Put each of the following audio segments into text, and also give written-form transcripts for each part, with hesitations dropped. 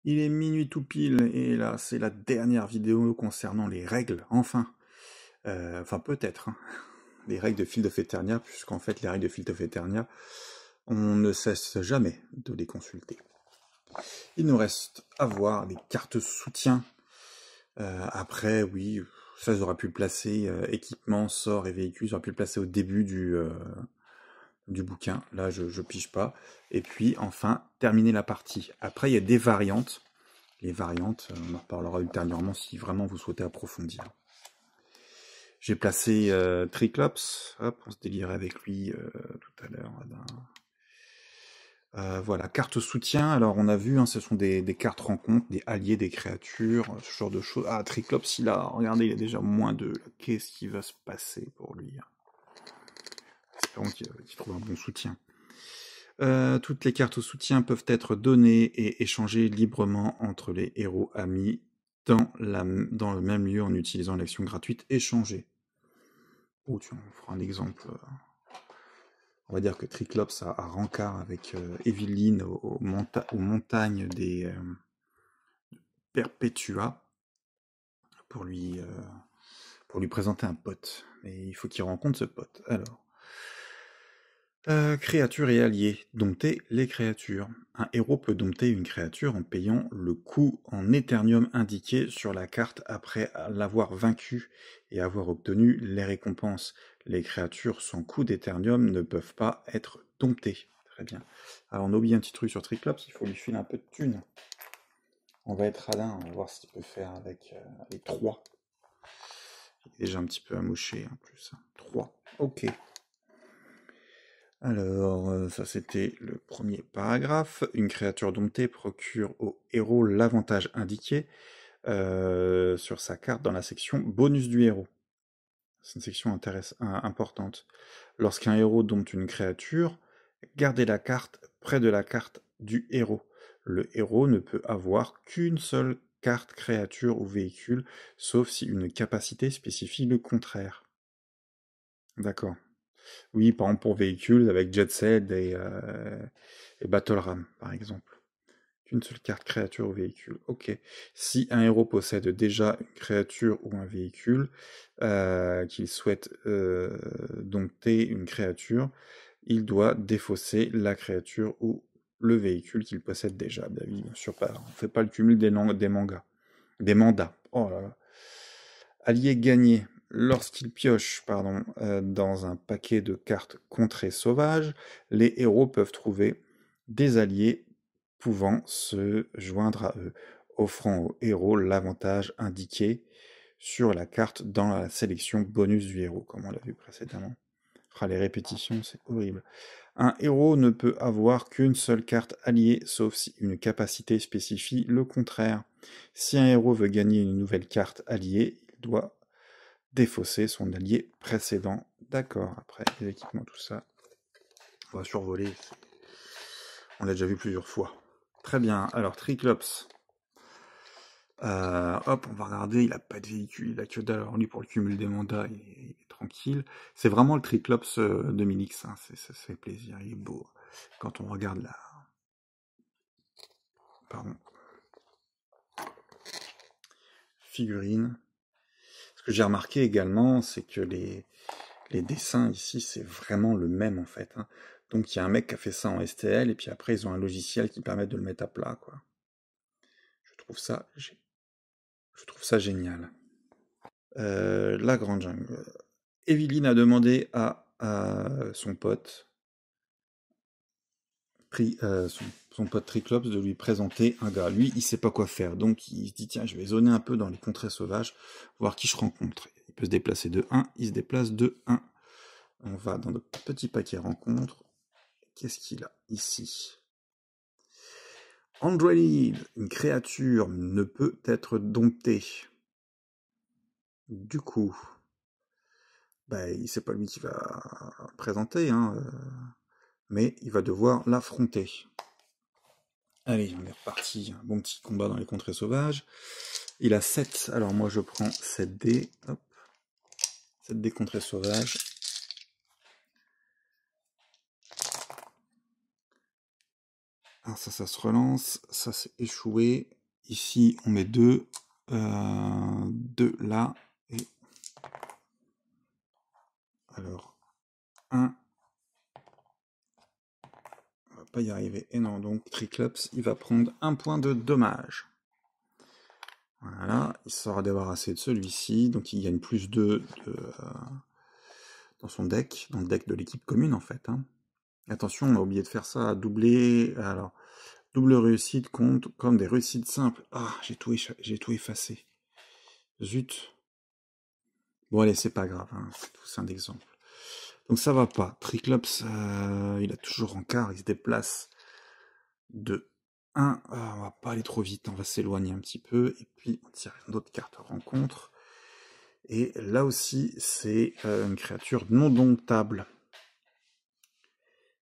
Il est minuit tout pile, et là, c'est la dernière vidéo concernant les règles, enfin. Enfin, peut-être, hein. Les règles de Field of Eternia, puisqu'en fait, les règles de Field of Eternia, on ne cesse jamais de les consulter. Il nous reste à voir les cartes soutien. Après, oui, ça, j'aurais pu le placer, équipement, sort et véhicule, j'aurais pu le placer au début du bouquin. Là, je pige pas. Et puis, enfin, terminer la partie. Après, il y a des variantes. Les variantes, on en reparlera ultérieurement si vraiment vous souhaitez approfondir. J'ai placé Triclops, hop, on se délirait avec lui tout à l'heure. Voilà, carte soutien, alors on a vu, hein, ce sont des cartes rencontres, des alliés, des créatures, ce genre de choses. Ah, Triclops, regardez, il a déjà moins 2. Qu'est-ce qui va se passer pour lui? Espérons qu'il trouve un bon soutien. Toutes les cartes soutien peuvent être données et échangées librement entre les héros amis dans le même lieu en utilisant l'action gratuite échanger. Oh tiens, on fera un exemple. On va dire que Triclops a rencard avec Evelyne aux montagnes des Perpetua pour lui présenter un pote. Mais il faut qu'il rencontre ce pote. Alors. Créatures et alliés. Dompter les créatures. Un héros peut dompter une créature en payant le coût en éternium indiqué sur la carte après l'avoir vaincu et avoir obtenu les récompenses. Les créatures sans coût d'éternium ne peuvent pas être domptées. Très bien. Alors on a oublié un petit truc sur Triclops, il faut lui filer un peu de thunes. On va être radin, on va voir ce qu'il peut faire avec les 3. Il est déjà un petit peu amoché en plus. 3. Ok. Alors, ça c'était le premier paragraphe. Une créature domptée procure au héros l'avantage indiqué sur sa carte dans la section bonus du héros. C'est une section importante. Lorsqu'un héros dompte une créature, gardez la carte près de la carte du héros. Le héros ne peut avoir qu'une seule carte créature ou véhicule, sauf si une capacité spécifie le contraire. D'accord. Oui, par exemple pour véhicules avec Jet Set et Battle Ram, par exemple. Qu'une seule carte créature ou véhicule. Ok. Si un héros possède déjà une créature ou un véhicule, qu'il souhaite dompter une créature, il doit défausser la créature ou le véhicule qu'il possède déjà. Bah oui, bien sûr, on ne fait pas le cumul des mangas. Des mandats. Oh là là. Allié gagné. Lorsqu'il pioche dans un paquet de cartes contrées sauvages, les héros peuvent trouver des alliés pouvant se joindre à eux, offrant aux héros l'avantage indiqué sur la carte dans la sélection bonus du héros, comme on l'a vu précédemment. Les répétitions, c'est horrible. Un héros ne peut avoir qu'une seule carte alliée, sauf si une capacité spécifie le contraire. Si un héros veut gagner une nouvelle carte alliée, il doit défausser son allié précédent. D'accord, après les équipements, tout ça, on va survoler. On l'a déjà vu plusieurs fois. Très bien, alors Triclops. Hop, on va regarder, il a pas de véhicule, il a que dalle. Alors lui, pour le cumul des mandats, il est tranquille. C'est vraiment le Triclops 2000X, hein. Ça se fait plaisir, il est beau. Quand on regarde la... figurine. Ce que j'ai remarqué également, c'est que les dessins ici, c'est vraiment le même en fait, hein. Donc il y a un mec qui a fait ça en STL, et puis après ils ont un logiciel qui permet de le mettre à plat, quoi. Je trouve ça génial. La grande jungle. Evelyne a demandé à son pote, son pote Triclops, de lui présenter un gars. Lui, il sait pas quoi faire, donc il se dit tiens, je vais zoner un peu dans les contrées sauvages, voir qui je rencontre. Il peut se déplacer de 1, il se déplace de 1. On va dans notre petit paquet rencontre. Qu'est-ce qu'il a ici? Android, une créature ne peut être domptée. Du coup, c'est pas lui qui va présenter, hein, mais il va devoir l'affronter. Allez, on est reparti. Un bon petit combat dans les contrées sauvages. Il a 7. Alors moi, je prends 7 dés. Hop. 7 dés contrées sauvages. Alors ça se relance, ça c'est échoué. Ici, on met 2. 2 là. Et alors, 1. On va pas y arriver. Et non, donc Triclops, il va prendre 1 point de dommage. Voilà, il sera débarrassé de celui-ci. Donc il gagne plus 2 dans son deck, dans le deck de l'équipe commune en fait. Hein. Attention, on a oublié de faire ça, doublé. Alors, double réussite compte comme des réussites simples. Ah, j'ai tout effacé. Zut. Bon, allez, c'est pas grave, hein, c'est un exemple. Donc ça va pas. Triclops, il a toujours en quart, il se déplace de 1. On va pas aller trop vite, on va s'éloigner un petit peu. Et puis, on tire une autre carte rencontre. Et là aussi, c'est une créature non domptable.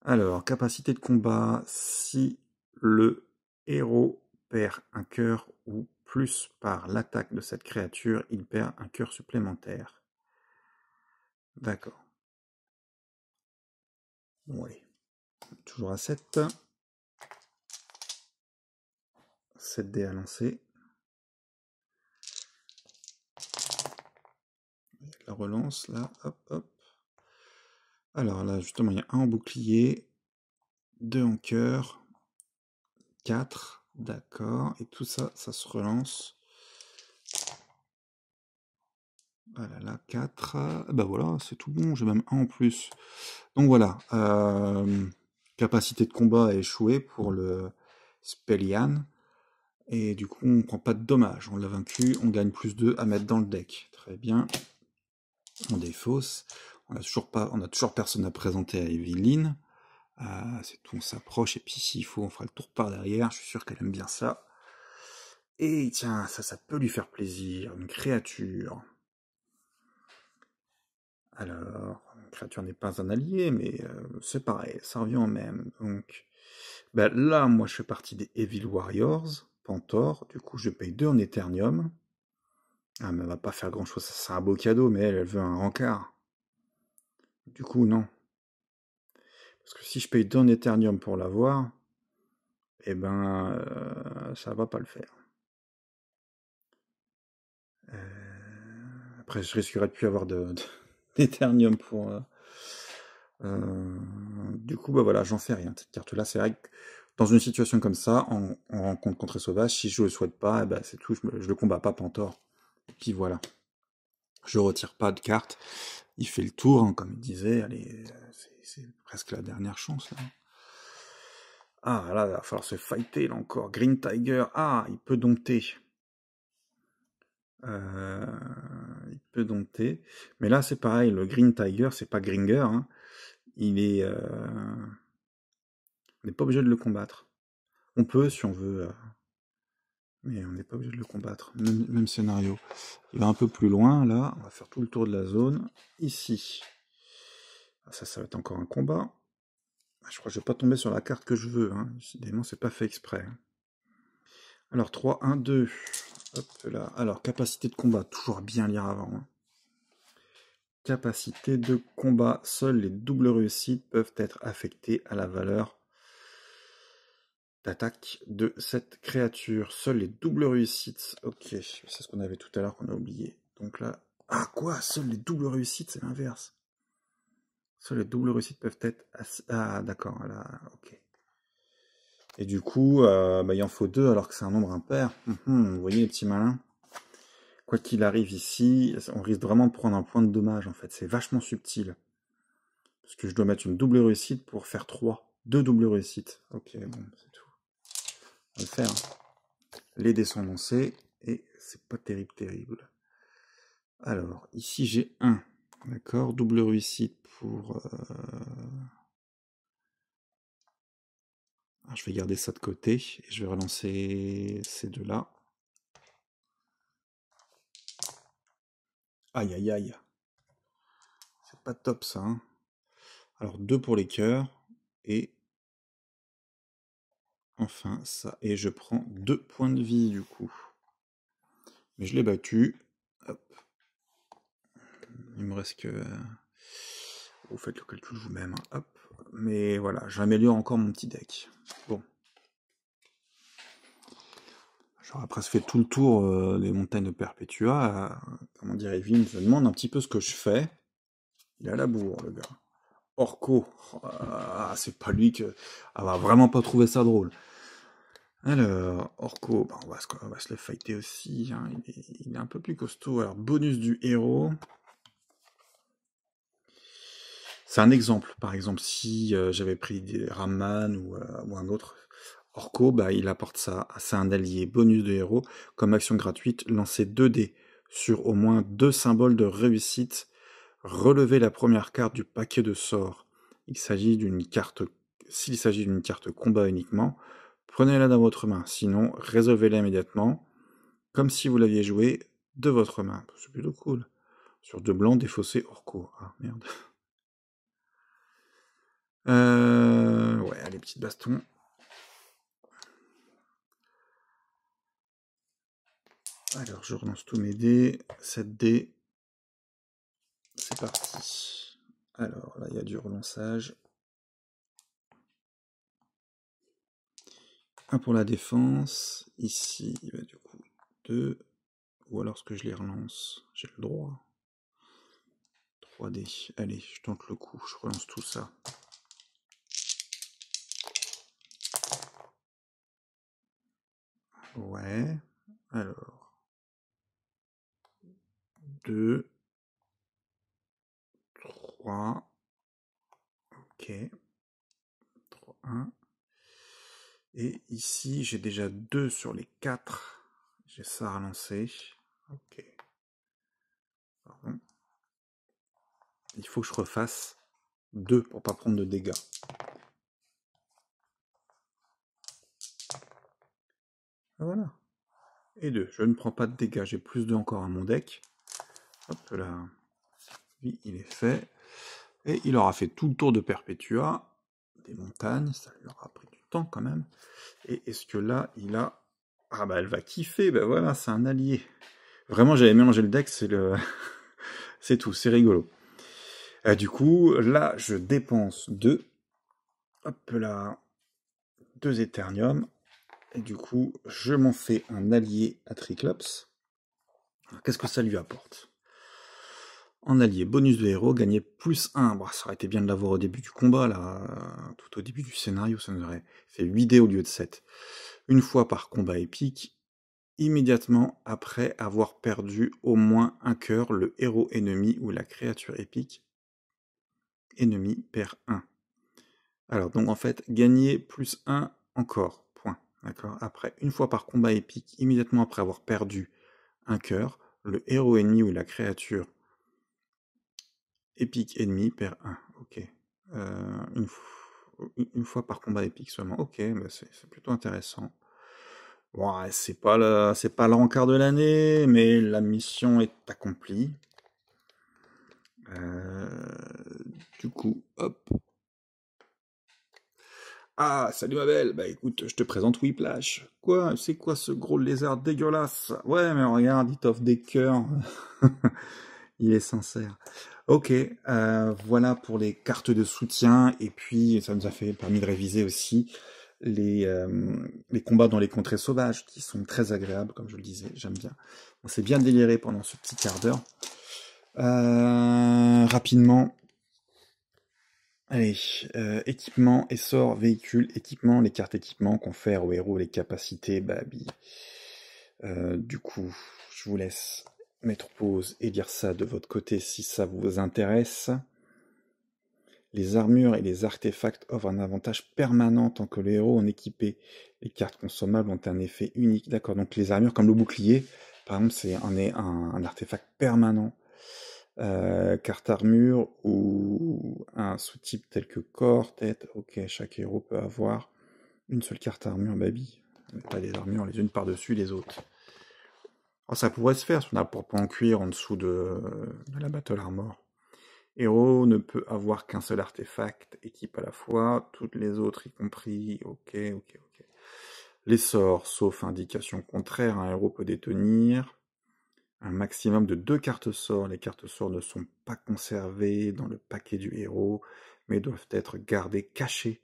Alors, capacité de combat, si le héros perd un cœur ou plus par l'attaque de cette créature, il perd un cœur supplémentaire. D'accord. Bon, allez. Toujours à 7. 7 dés à lancer. La relance, là, hop, hop. Alors là, justement, il y a 1 en bouclier, 2 en cœur, 4, d'accord. Et tout ça, ça se relance. Voilà, là, 4. Bah voilà, c'est tout bon, j'ai même 1 en plus. Donc voilà, capacité de combat a échoué pour le Spellian. Et du coup, on prend pas de dommages. On l'a vaincu, on gagne plus 2 à mettre dans le deck. Très bien. On défausse. On a toujours personne à présenter à Evelyne. C'est tout, on s'approche. Et puis s'il faut, on fera le tour par derrière. Je suis sûr qu'elle aime bien ça. Et tiens, ça peut lui faire plaisir. Une créature. Alors, une créature n'est pas un allié, mais c'est pareil, ça revient au même. Donc, ben là, moi, je fais partie des Evil Warriors, Pantor. Du coup, je paye 2 en Eternium. Ah, mais elle va pas faire grand-chose. C'est un beau cadeau, mais elle veut un rencard. Du coup, non. Parce que si je paye 2 en Eternium pour l'avoir, eh ben, ça va pas le faire. Après, je risquerais de plus avoir d'Eternium pour... du coup, bah voilà, j'en sais rien. Cette carte-là, c'est vrai que dans une situation comme ça, en rencontre contre sauvage, si je le souhaite pas, eh ben, c'est tout, je le combats pas Pantor. Et puis voilà. Je retire pas de carte. Il fait le tour, hein, comme il disait. Allez, c'est presque la dernière chance. Là. Ah là, il va falloir se fighter là encore. Green Tiger. Ah, il peut dompter. Il peut dompter. Mais là, c'est pareil. Le Green Tiger, c'est pas Gringer. Hein. Il est... On n'est pas obligé de le combattre. On peut si on veut, mais on n'est pas obligé de le combattre. Même scénario. Il va un peu plus loin, là. On va faire tout le tour de la zone. Ici. Ça va être encore un combat. Je crois que je vais pas tomber sur la carte que je veux. Hein. Décidément, c'est pas fait exprès. Alors, 3, 1, 2. Hop là. Alors, capacité de combat. Toujours à bien lire avant. Hein. Capacité de combat. Seules les doubles réussites peuvent être affectées à la valeur d'attaque de cette créature. Seules les doubles réussites. Ok, c'est ce qu'on avait tout à l'heure qu'on a oublié. Donc là... Ah quoi? Seules les doubles réussites, c'est l'inverse. Seules les doubles réussites peuvent être... Ah d'accord, là, ok. Et du coup, bah, il en faut 2 alors que c'est un nombre impair. Vous voyez les petits malins? Quoi qu'il arrive ici, on risque vraiment de prendre un point de dommage en fait. C'est vachement subtil. Parce que je dois mettre une double réussite pour faire 3. 2 doubles réussites. Ok, bon, c'est tout. On va le faire. Hein. Les dés sont lancés et c'est pas terrible. Alors, ici j'ai 1. D'accord, double réussite pour... Alors, je vais garder ça de côté et je vais relancer ces deux-là. Aïe aïe aïe. C'est pas top ça. Hein. Alors 2 pour les cœurs et enfin ça. Et je prends 2 points de vie du coup. Mais je l'ai battu. Hop. Il me reste que... Vous faites le calcul vous-même. Hop. Mais voilà, j'améliore encore mon petit deck. Bon. J'aurais presque fait tout le tour des montagnes de Perpetua. Comment dire, Evie me demande un petit peu ce que je fais. Il est à la bourre, le gars. Orco. C'est pas lui que... Ah, va vraiment pas trouver ça drôle. Alors, Orco, bah, on va se le fighter aussi. Hein. Il est un peu plus costaud. Alors, bonus du héros. C'est un exemple. Par exemple, si j'avais pris des Raman ou un autre, Orco, bah, il apporte ça. C'est un allié bonus de héros. Comme action gratuite, lancer 2 dés sur au moins 2 symboles de réussite. Relevez la première carte du paquet de sorts. S'il s'agit d'une carte combat uniquement, prenez-la dans votre main. Sinon, résolvez-la immédiatement, comme si vous l'aviez joué de votre main. C'est plutôt cool. Sur 2 blancs, défaussé Orco. Ah, merde. Ouais, allez, petites bastons. Alors, je relance tous mes dés. 7 dés. C'est parti. Alors, là, il y a du relançage. 1 pour la défense. Ici, il va du coup 2. Ou alors, ce que je les relance, j'ai le droit. 3 dés. Allez, je tente le coup. Je relance tout ça. Ouais. Alors. 2. 3. Ok. 3, 1. Et ici, j'ai déjà 2 sur les 4. J'ai ça à relancer. Ok. Pardon. Il faut que je refasse 2 pour pas prendre de dégâts. Voilà. Et 2. Je ne prends pas de dégâts. J'ai plus 2 encore à mon deck. Hop là. Lui, il est fait. Et il aura fait tout le tour de Perpetua. Des montagnes. Ça lui aura pris du temps quand même. Et est-ce que là, il a... Ah bah elle va kiffer. Bah voilà, c'est un allié. Vraiment, j'avais mélangé le deck. C'est le... c'est tout. C'est rigolo. Du coup, là, je dépense 2. Hop là. 2 Eternium. Et du coup, je m'en fais un allié à Triclops. Qu'est-ce que ça lui apporte? En allié, bonus de héros, gagner plus 1. Bon, ça aurait été bien de l'avoir au début du combat, là. Tout au début du scénario, ça nous aurait fait 8 dés au lieu de 7. Une fois par combat épique, immédiatement après avoir perdu au moins un cœur, le héros ennemi ou la créature épique ennemi perd 1. Alors, donc en fait, gagner plus 1 encore. Point. D'accord. Après, une fois par combat épique, immédiatement après avoir perdu un cœur, le héros ennemi ou la créature épique ennemi perd 1. Ok. Une fois par combat épique seulement. Ok, bah c'est plutôt intéressant. Ouais, c'est pas le rencard de l'année, mais la mission est accomplie. Du coup, hop. Ah, salut ma belle. Bah écoute, je te présente Whiplash. Quoi? C'est quoi ce gros lézard dégueulasse? Ouais, mais regarde, il t'offre des cœurs. Il est sincère. Ok, voilà pour les cartes de soutien. Et puis, ça nous a permis de réviser aussi les combats dans les contrées sauvages, qui sont très agréables, comme je le disais, j'aime bien. On s'est bien déliré pendant ce petit quart d'heure. Rapidement, allez, équipement, essor, véhicule, équipement, les cartes équipement, confèrent aux héros les capacités, babi. Du coup, je vous laisse mettre pause et lire ça de votre côté si ça vous intéresse. Les armures et les artefacts offrent un avantage permanent tant que les héros en équipés. Les cartes consommables ont un effet unique. D'accord, donc les armures comme le bouclier, par exemple, c'est un artefact permanent. Carte armure ou un sous-type tel que corps, tête. Ok, chaque héros peut avoir une seule carte armure, baby. Pas des armures les unes par-dessus les autres. Oh, ça pourrait se faire si on a pour pas en cuir en dessous de la Battle Armor. Héros ne peut avoir qu'un seul artefact, équipe à la fois, toutes les autres y compris. Ok. Les sorts, sauf indication contraire, un héros peut détenir un maximum de 2 cartes sorts. Les cartes sorts ne sont pas conservées dans le paquet du héros, mais doivent être gardées cachées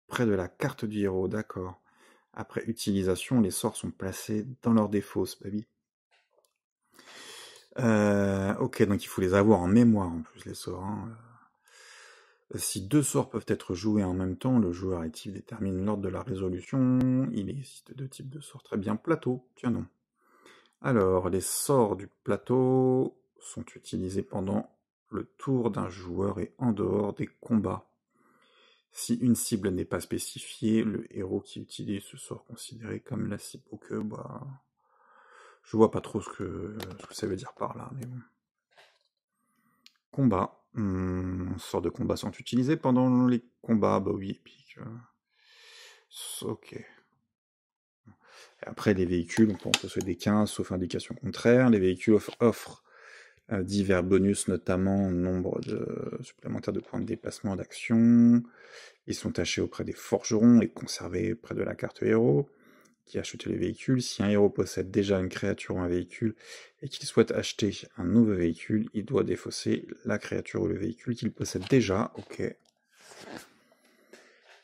près de la carte du héros, d'accord. Après utilisation, les sorts sont placés dans leur défaut, baby. Ok, donc il faut les avoir en mémoire en plus, les sorts. Hein. Si 2 sorts peuvent être joués en même temps, le joueur actif détermine l'ordre de la résolution. Il existe 2 types de sorts. Très bien, plateau, tiens non. Alors, les sorts du plateau sont utilisés pendant le tour d'un joueur et en dehors des combats. Si une cible n'est pas spécifiée, le héros qui utilise ce sort considéré comme la cible. Ok, bah... Je vois pas trop ce que ça veut dire par là, mais bon. Combat. Sorts de combat sont utilisés pendant les combats, bah oui, épique. Ok. Et après, les véhicules, on peut posséder 15, sauf indication contraire. Les véhicules offrent divers bonus, notamment nombre supplémentaires de points de déplacement d'action. Ils sont tachés auprès des forgerons et conservés près de la carte héros qui achète les véhicules. Si un héros possède déjà une créature ou un véhicule et qu'il souhaite acheter un nouveau véhicule, il doit défausser la créature ou le véhicule qu'il possède déjà. Ok.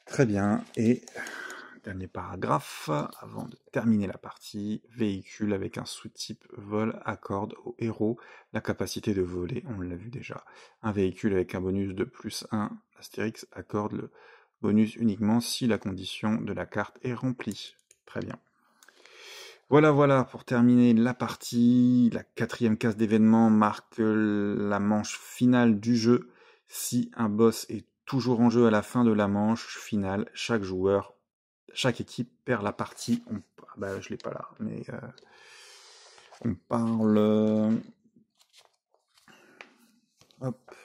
Très bien. Et dernier paragraphe, avant de terminer la partie, véhicule avec un sous-type vol accorde au héros la capacité de voler, on l'a vu déjà. Un véhicule avec un bonus de +1, Astérix accorde le bonus uniquement si la condition de la carte est remplie. Très bien. Voilà, pour terminer la partie, la 4e case d'événement marque la manche finale du jeu. Si un boss est toujours en jeu à la fin de la manche finale, chaque équipe perd la partie. Bah, je l'ai pas là, mais on parle... Hop.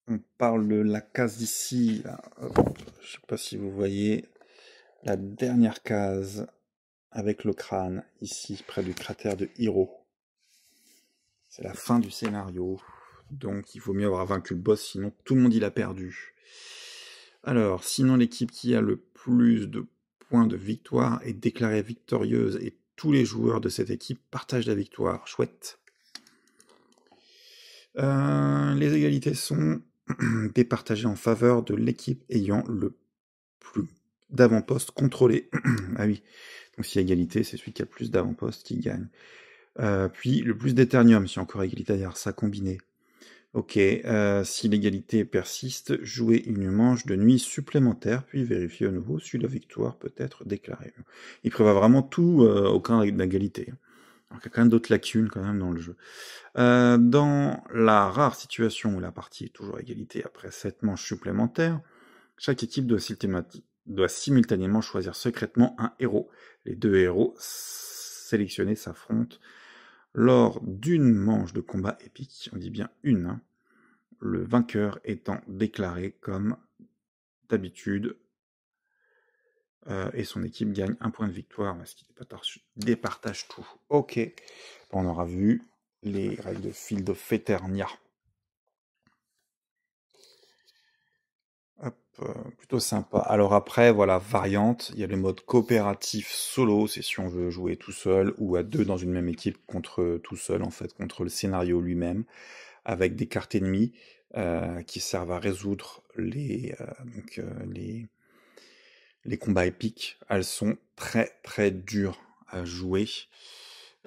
On parle de la case d'ici. Je sais pas si vous voyez la dernière case avec le crâne, ici, près du cratère de Hiro. C'est la fin du scénario. Donc il vaut mieux avoir vaincu le boss, sinon tout le monde il a perdu. Alors, sinon l'équipe qui a le plus de points de victoire est déclarée victorieuse et tous les joueurs de cette équipe partagent la victoire. Chouette. Les égalités sont départagées en faveur de l'équipe ayant le plus d'avant-postes contrôlés. Ah oui, donc si égalité, c'est celui qui a le plus d'avant-postes qui gagne. Puis le plus d'éternium, si encore égalité derrière ça combiné. Ok, si l'égalité persiste, jouez une manche de nuit supplémentaire, puis vérifiez à nouveau si la victoire peut être déclarée. Il prévoit vraiment tout, aucun d'égalité. Alors il y a quand même d'autres lacunes quand même dans le jeu. Dans la rare situation où la partie est toujours à égalité après 7 manches supplémentaires, chaque équipe doit simultanément choisir secrètement un héros. Les 2 héros sélectionnés s'affrontent lors d'une manche de combat épique. On dit bien une, hein. Le vainqueur étant déclaré comme d'habitude, et son équipe gagne 1 point de victoire parce qu'il départage tout. Ok, on aura vu les règles de Field of Eternia. Hop, plutôt sympa. Alors après, voilà, variante, il y a le mode coopératif solo, c'est si on veut jouer tout seul ou à 2 dans une même équipe contre tout seul, en fait, contre le scénario lui-même, avec des cartes ennemies qui servent à résoudre les combats épiques. Elles sont très très dures à jouer.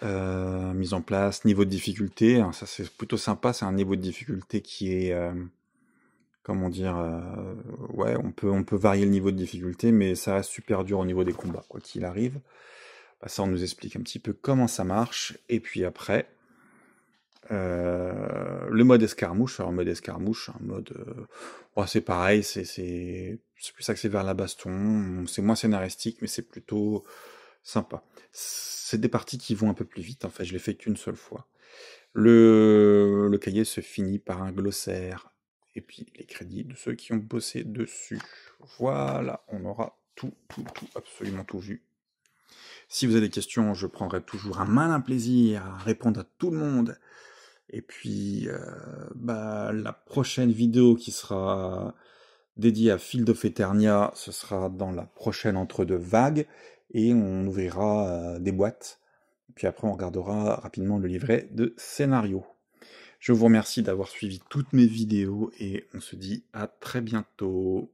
Mise en place, niveau de difficulté, hein, ça c'est plutôt sympa, c'est un niveau de difficulté qui est... comment dire, ouais, on peut varier le niveau de difficulté, mais ça reste super dur au niveau des combats, quoi qu'il arrive. Bah, ça, on nous explique un petit peu comment ça marche, et puis après, le mode escarmouche. Alors, mode escarmouche, un mode, ouais, c'est pareil, c'est plus axé vers la baston, c'est moins scénaristique, mais c'est plutôt sympa. C'est des parties qui vont un peu plus vite, en fait, je l'ai fait qu'une seule fois. Le cahier se finit par un glossaire, et puis les crédits de ceux qui ont bossé dessus. Voilà, on aura tout, absolument tout vu. Si vous avez des questions, je prendrai toujours un malin plaisir à répondre à tout le monde. Et puis, la prochaine vidéo qui sera dédiée à Field of Eternia, ce sera dans la prochaine entre-deux vagues, et on ouvrira des boîtes. Puis après, on regardera rapidement le livret de scénario. Je vous remercie d'avoir suivi toutes mes vidéos et on se dit à très bientôt.